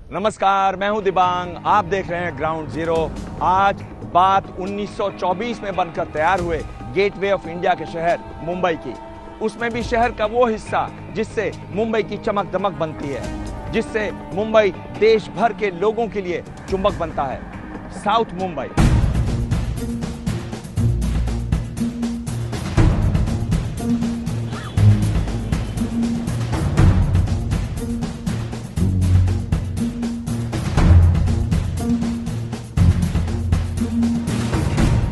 नमस्कार, मैं हूं दिबांग। आप देख रहे हैं ग्राउंड जीरो। आज बात 1924 में बनकर तैयार हुए गेटवे ऑफ इंडिया के शहर मुंबई की। उसमें भी शहर का वो हिस्सा जिससे मुंबई की चमक दमक बनती है, जिससे मुंबई देश भर के लोगों के लिए चुंबक बनता है, साउथ मुंबई।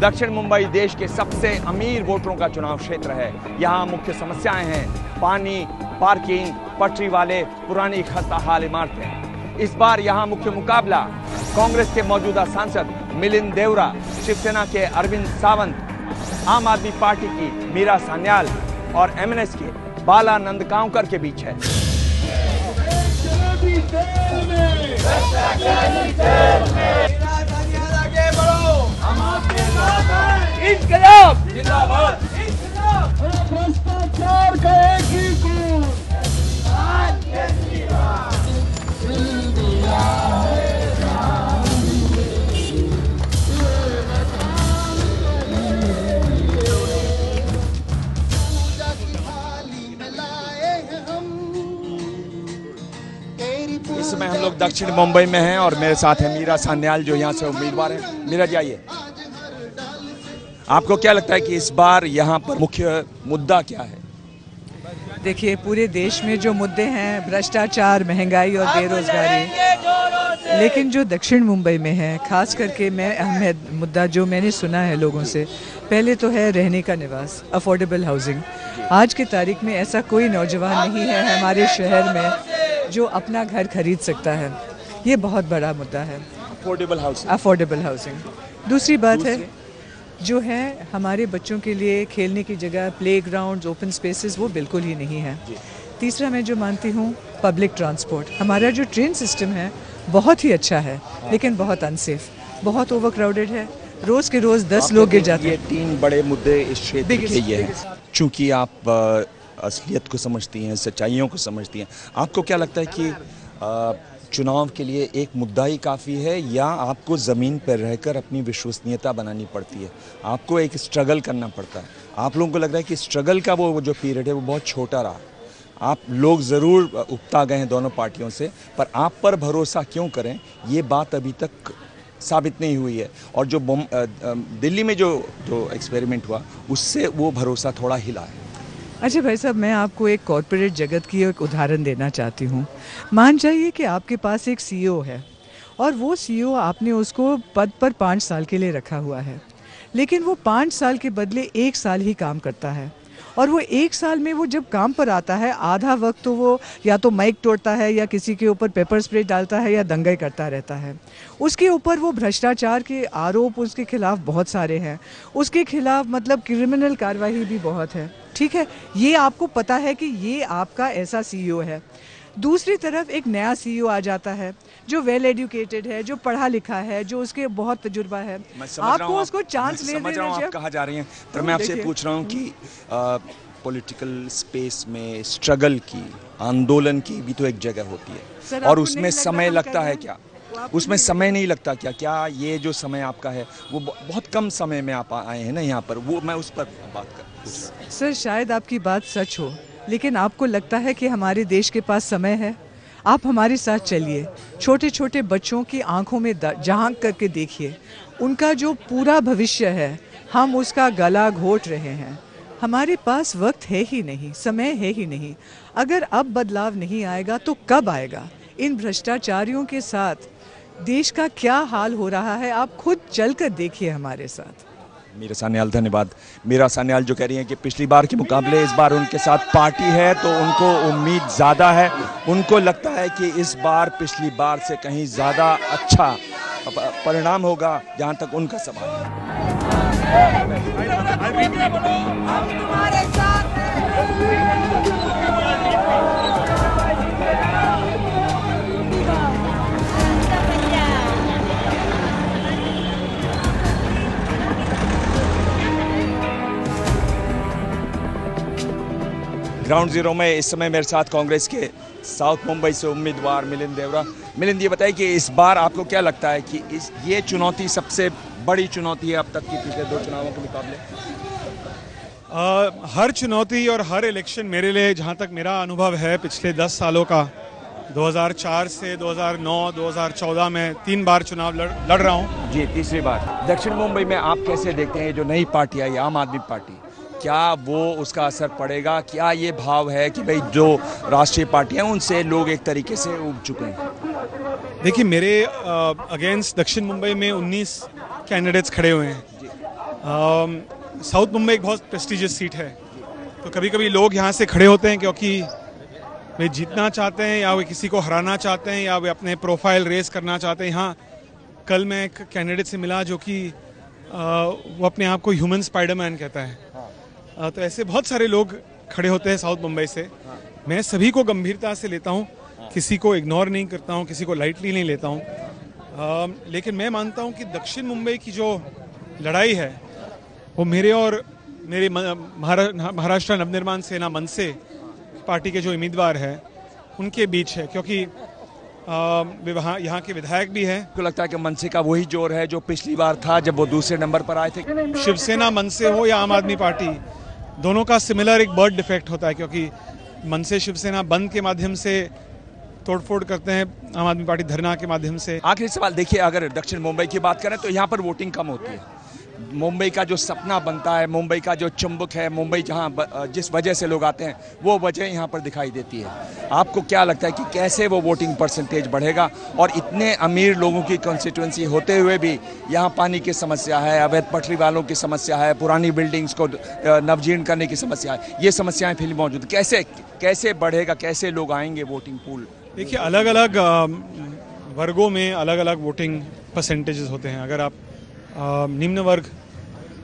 दक्षिण मुंबई देश के सबसे अमीर वोटरों का चुनाव क्षेत्र है। यहाँ मुख्य समस्याएं हैं पानी, पार्किंग, पटरी वाले पुरानी खस्ताहाल इमारतें। इस बार यहाँ मुख्य मुकाबला कांग्रेस के मौजूदा सांसद मिलिंद देवरा, शिवसेना के अरविंद सावंत, आम आदमी पार्टी की मीरा सान्याल और एमएनएस के बाला नंदगांवकर के बीच है। इंकलाब जिंदाबाद, भ्रष्टाचार का एक ही गुण। इस समय हम लोग दक्षिण मुंबई में हैं और मेरे साथ है मीरा सान्याल जो यहाँ से उम्मीदवार हैं। मीरा जी आइए, आपको क्या लगता है कि इस बार यहाँ पर मुख्य मुद्दा क्या है? देखिए, पूरे देश में जो मुद्दे हैं भ्रष्टाचार, महंगाई और बेरोजगारी, लेकिन जो दक्षिण मुंबई में है खास करके मैं अहम मुद्दा जो मैंने सुना है लोगों से, पहले तो है रहने का निवास, अफोर्डेबल हाउसिंग। आज की तारीख में ऐसा कोई नौजवान नहीं है हमारे शहर में जो अपना घर खरीद सकता है। ये बहुत बड़ा मुद्दा है, अफोर्डेबल हाउसिंग। दूसरी बात है जो है हमारे बच्चों के लिए खेलने की जगह, प्लेग्राउंड्स, ओपन स्पेसेस, वो बिल्कुल ही नहीं है। तीसरा मैं जो मानती हूँ पब्लिक ट्रांसपोर्ट। हमारा जो ट्रेन सिस्टम है बहुत ही अच्छा है, लेकिन बहुत अनसेफ, बहुत ओवरक्राउडेड है। रोज के रोज 10 लोग गिर जाते हैं। ये 3 बड़े मुद्दे इस क्षेत्र के ये हैं। चूंकि आप असलियत को समझती हैं, सच्चाइयों को समझती हैं, आपको क्या लगता है कि चुनाव के लिए एक मुद्दा ही काफ़ी है या आपको ज़मीन पर रहकर अपनी विश्वसनीयता बनानी पड़ती है? आपको एक स्ट्रगल करना पड़ता है। आप लोगों को लग रहा है कि स्ट्रगल का वो जो पीरियड है वो बहुत छोटा रहा। आप लोग ज़रूर उकता गए हैं दोनों पार्टियों से, पर आप पर भरोसा क्यों करें, ये बात अभी तक साबित नहीं हुई है। और जो दिल्ली में जो एक्सपेरिमेंट हुआ उससे वो भरोसा थोड़ा हिला है। अच्छा भाई साहब, मैं आपको एक कॉरपोरेट जगत की एक उदाहरण देना चाहती हूँ। मान जाइए कि आपके पास एक सीईओ है और वो सीईओ आपने उसको पद पर 5 साल के लिए रखा हुआ है, लेकिन वो 5 साल के बदले 1 साल ही काम करता है। और वो 1 साल में वो जब काम पर आता है, आधा वक्त तो वो या तो माइक तोड़ता है या किसी के ऊपर पेपर स्प्रे डालता है या दंगे करता रहता है। उसके ऊपर वो भ्रष्टाचार के आरोप उसके खिलाफ बहुत सारे हैं, उसके खिलाफ मतलब क्रिमिनल कार्रवाई भी बहुत है। ठीक है, ये आपको पता है कि ये आपका ऐसा सीईओ है। दूसरी तरफ एक नया सीईओ आ जाता है जो वेल एजुकेटेड है, जो पढ़ा लिखा है, जो उसके बहुत तजुर्बा है। आपको उसको चांस ले देना चाहिए। आप कहाँ जा रही हैं, पर मैं आपसे पूछ रहा हूँ कि पॉलिटिकल स्पेस में स्ट्रगल की, आंदोलन की भी तो एक जगह होती है और उसमें समय लगता है क्या? उसमें समय नहीं लगता क्या? क्या ये जो समय आपका है वो बहुत कम समय में आप आए हैं ना यहाँ पर, वो मैं उस पर बात कर। सर, शायद आपकी बात सच हो, लेकिन आपको लगता है कि हमारे देश के पास समय है? आप हमारे साथ चलिए, छोटे छोटे बच्चों की आंखों में झांक करके देखिए, उनका जो पूरा भविष्य है हम उसका गला घोट रहे हैं। हमारे पास वक्त है ही नहीं, समय है ही नहीं। अगर अब बदलाव नहीं आएगा तो कब आएगा? इन भ्रष्टाचारियों के साथ देश का क्या हाल हो रहा है, आप खुद चलकर देखिए हमारे साथ। मीरा सान्याल, धन्यवाद। मीरा सान्याल जो कह रही हैं कि पिछली बार के मुकाबले इस बार उनके साथ पार्टी है तो उनको उम्मीद ज़्यादा है। उनको लगता है कि इस बार पिछली बार से कहीं ज़्यादा अच्छा परिणाम होगा, जहाँ तक उनका सवाल है। ग्राउंड जीरो में इस समय मेरे साथ कांग्रेस के साउथ मुंबई से उम्मीदवार मिलिंद देवरा। मिलिंद, ये बताइए कि इस बार आपको क्या लगता है कि ये चुनौती सबसे बड़ी चुनौती है अब तक की पिछले 2 चुनावों के मुकाबले? हर चुनौती और हर इलेक्शन मेरे लिए, जहाँ तक मेरा अनुभव है पिछले 10 सालों का, 2004 से 2009, 2014 में 3 बार चुनाव लड़ रहा हूँ। जी, तीसरी बार। दक्षिण मुंबई में आप कैसे देखते हैं जो नई पार्टी आई, आम आदमी पार्टी, क्या वो उसका असर पड़ेगा? क्या ये भाव है कि भाई जो राष्ट्रीय पार्टियां उनसे लोग एक तरीके से उब चुके हैं? देखिए, मेरे अगेंस्ट दक्षिण मुंबई में 19 कैंडिडेट्स खड़े हुए हैं। साउथ मुंबई एक बहुत प्रेस्टिजियस सीट है, तो कभी कभी लोग यहाँ से खड़े होते हैं क्योंकि वे जीतना चाहते हैं या वे किसी को हराना चाहते हैं या वे अपने प्रोफाइल रेस करना चाहते हैं। यहाँ कल मैं एक कैंडिडेट से मिला जो कि वो अपने आप को ह्यूमन स्पाइडरमैन कहता है। तो ऐसे बहुत सारे लोग खड़े होते हैं साउथ मुंबई से। मैं सभी को गंभीरता से लेता हूँ, किसी को इग्नोर नहीं करता हूँ, किसी को लाइटली नहीं लेता हूँ। लेकिन मैं मानता हूँ कि दक्षिण मुंबई की जो लड़ाई है वो मेरे और मेरे महाराष्ट्र नवनिर्माण सेना मनसे पार्टी के जो उम्मीदवार हैं उनके बीच है, क्योंकि वे वहाँ यहाँ के विधायक भी हैं। आपको लगता है कि मनसे का वही जोर है जो पिछली बार था जब वो दूसरे नंबर पर आए थे? शिवसेना मनसे हो या आम आदमी पार्टी, दोनों का सिमिलर एक बर्ड डिफेक्ट होता है, क्योंकि मनसे शिवसेना बंद के माध्यम से तोड़फोड़ करते हैं, आम आदमी पार्टी धरना के माध्यम से। आखिरी सवाल, देखिए अगर दक्षिण मुंबई की बात करें तो यहाँ पर वोटिंग कम होती है। मुंबई का जो सपना बनता है, मुंबई का जो चुंबक है, मुंबई जहाँ जिस वजह से लोग आते हैं वो वजह यहाँ पर दिखाई देती है। आपको क्या लगता है कि कैसे वो वोटिंग परसेंटेज बढ़ेगा? और इतने अमीर लोगों की कॉन्स्टिट्यूंसी होते हुए भी यहाँ पानी की समस्या है, अवैध पटरी वालों की समस्या है, पुरानी बिल्डिंग्स को नवजीर्ण करने की समस्या है, ये समस्याएं फिर मौजूद। कैसे बढ़ेगा, कैसे लोग आएंगे वोटिंग पूल? देखिए, अलग अलग वर्गों में अलग अलग वोटिंग परसेंटेजेस होते हैं। अगर आप निम्न वर्ग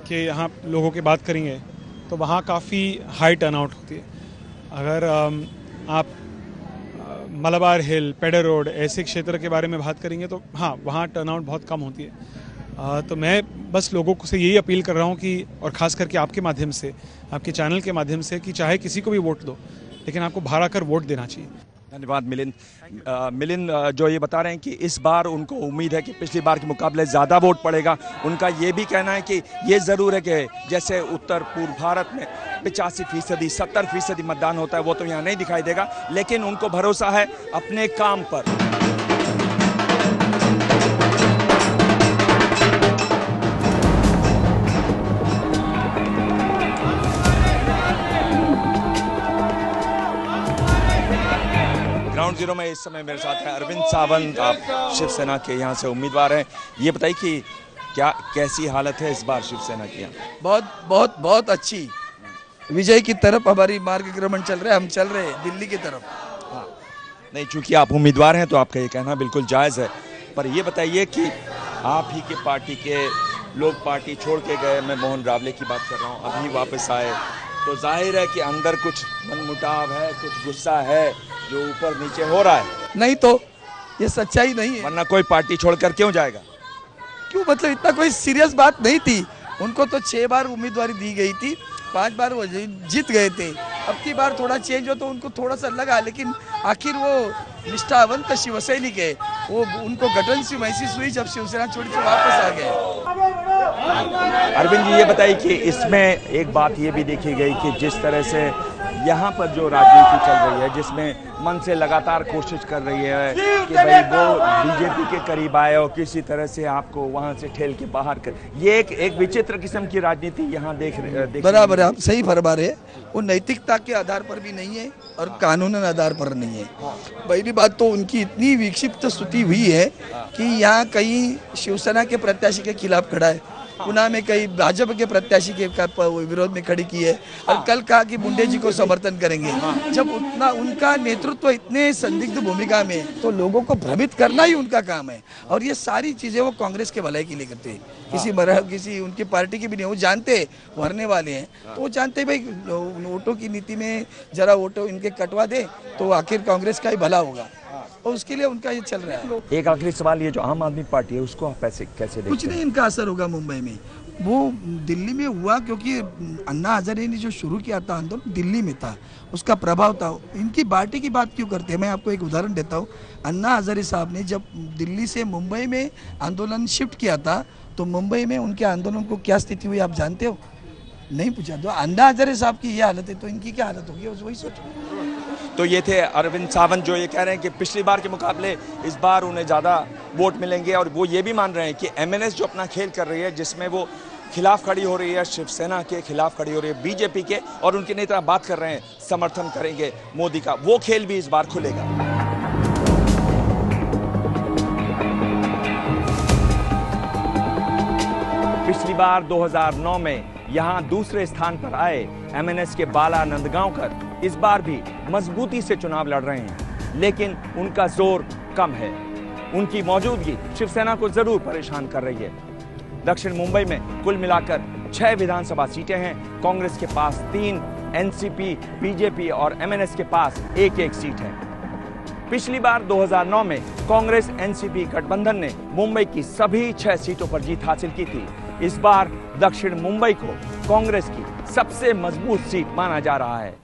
के यहाँ लोगों की बात करेंगे तो वहाँ काफ़ी हाई टर्नआउट होती है। अगर आप मलाबार हिल, पेडर रोड ऐसे क्षेत्र के बारे में बात करेंगे तो हाँ, वहाँ टर्नआउट बहुत कम होती है। तो मैं बस लोगों को से यही अपील कर रहा हूँ कि, और ख़ास करके आपके माध्यम से, आपके चैनल के माध्यम से, कि चाहे किसी को भी वोट दो लेकिन आपको बाहर आकर वोट देना चाहिए। धन्यवाद मिलिंद। मिलिंद जो ये बता रहे हैं कि इस बार उनको उम्मीद है कि पिछली बार के मुकाबले ज़्यादा वोट पड़ेगा। उनका ये भी कहना है कि ये ज़रूर है कि जैसे उत्तर पूर्व भारत में 85%, 70% मतदान होता है वो तो यहाँ नहीं दिखाई देगा, लेकिन उनको भरोसा है अपने काम पर। ग्राउंड जीरो में इस समय मेरे साथ है अरविंद सावंत, आप शिवसेना के यहाँ से उम्मीदवार हैं। ये बताइए कि कैसी हालत है इस बार शिवसेना की? बहुत अच्छी विजय की तरफ हमारी मार्गक्रमण चल रहा है। हम चल रहे हैं दिल्ली की तरफ। हाँ, नहीं, चूंकि आप उम्मीदवार हैं तो आपका ये कहना बिल्कुल जायज़ है, पर ये बताइए कि आप ही के पार्टी के लोग पार्टी छोड़ के गए, मैं मोहन रावले की बात कर रहा हूँ, अभी वापस आए, तो जाहिर है कि अंदर कुछ मनमुटाव है, कुछ गुस्सा है जो ऊपर नीचे हो रहा है। नहीं तो ये सच्चाई नहीं है, वरना कोई पार्टी छोड़कर क्यों जाएगा? क्यों, मतलब इतना कोई सीरियस बात नहीं थी। उनको तो 6 बार उम्मीदवारी दी गई थी, 5 बार वो जीत गए थे। अब की बार थोड़ा चेंज हो तो उनको थोड़ा सा लगा, लेकिन आखिर वो निष्ठावंत शिवसैनिक है, वो उनको घटन सी महसूस हुई जब शिवसेना छोड़ी तो वापस आ गए। अरविंद जी, ये बताइए कि इसमें एक बात ये भी देखी गई कि जिस तरह से यहाँ पर जो राजनीति चल रही है, जिसमें मन से लगातार कोशिश कर रही है कि भाई वो बीजेपी के करीब आए और किसी तरह से आपको वहाँ से ठेल के बाहर कर, ये एक विचित्र किस्म की राजनीति यहाँ देख बराबर है, आप सही फरमा रहे हैं। वो नैतिकता के आधार पर भी नहीं है और कानूनन आधार पर नहीं है। पहली बात तो उनकी इतनी विक्षिप्त स्तुति हुई है कि यहाँ कहीं शिवसेना के प्रत्याशी के खिलाफ खड़ा है, पुणे में कई भाजपा के प्रत्याशी के विरोध में खड़ी की है, और कल कहा कि मुंडे जी को समर्थन करेंगे। जब उतना उनका नेतृत्व इतने संदिग्ध भूमिका में, तो लोगों को भ्रमित करना ही उनका काम है, और ये सारी चीजें वो कांग्रेस के भलाई के लिए करते हैं, किसी उनकी पार्टी की भी नहीं। वो जानते वो हारने वाले हैं, तो वो जानते भाई वोटों की नीति में जरा वोटों इनके कटवा दे तो आखिर कांग्रेस का ही भला होगा, और उसके लिए उनका ये चल रहा है। एक आखिरी सवाल, ये जो आम आदमी पार्टी है उसको आप कैसे देखते हैं? कुछ नहीं इनका असर होगा मुंबई में। वो दिल्ली में हुआ क्योंकि अन्ना हजारे ने जो शुरू किया था आंदोलन दिल्ली में था, उसका प्रभाव था। इनकी पार्टी की बात क्यों करते हैं? मैं आपको एक उदाहरण देता हूँ। अन्ना हजारे साहब ने जब दिल्ली से मुंबई में आंदोलन शिफ्ट किया था तो मुंबई में उनके आंदोलन को क्या स्थिति हुई आप जानते हो? नहीं पूछा। तो अन्ना हजारे साहब की ये हालत है तो इनकी क्या हालत होगी वही सोचो। तो ये थे अरविंद सावंत जो ये कह रहे हैं कि पिछली बार के मुकाबले इस बार उन्हें ज़्यादा वोट मिलेंगे, और वो ये भी मान रहे हैं कि एमएनएस जो अपना खेल कर रही है, जिसमें वो खिलाफ खड़ी हो रही है शिवसेना के खिलाफ, खड़ी हो रही है बीजेपी के, और उनके नेता बात कर रहे हैं समर्थन करेंगे मोदी का, वो खेल भी इस बार खुलेगा। पिछली बार 2009 में यहां दूसरे स्थान पर आए एमएनएस के बाला नंदगांवकर इस बार भी मजबूती से चुनाव लड़ रहे हैं, लेकिन उनका जोर कम है। उनकी मौजूदगी शिवसेना को जरूर परेशान कर रही है। दक्षिण मुंबई में कुल मिलाकर 6 विधानसभा सीटें हैं। कांग्रेस के पास 3, एनसीपी, बीजेपी और एमएनएस के पास 1-1 सीट है। पिछली बार 2009 में कांग्रेस एनसीपी गठबंधन ने मुंबई की सभी 6 सीटों पर जीत हासिल की थी। इस बार दक्षिण मुंबई को कांग्रेस की सबसे मजबूत सीट माना जा रहा है।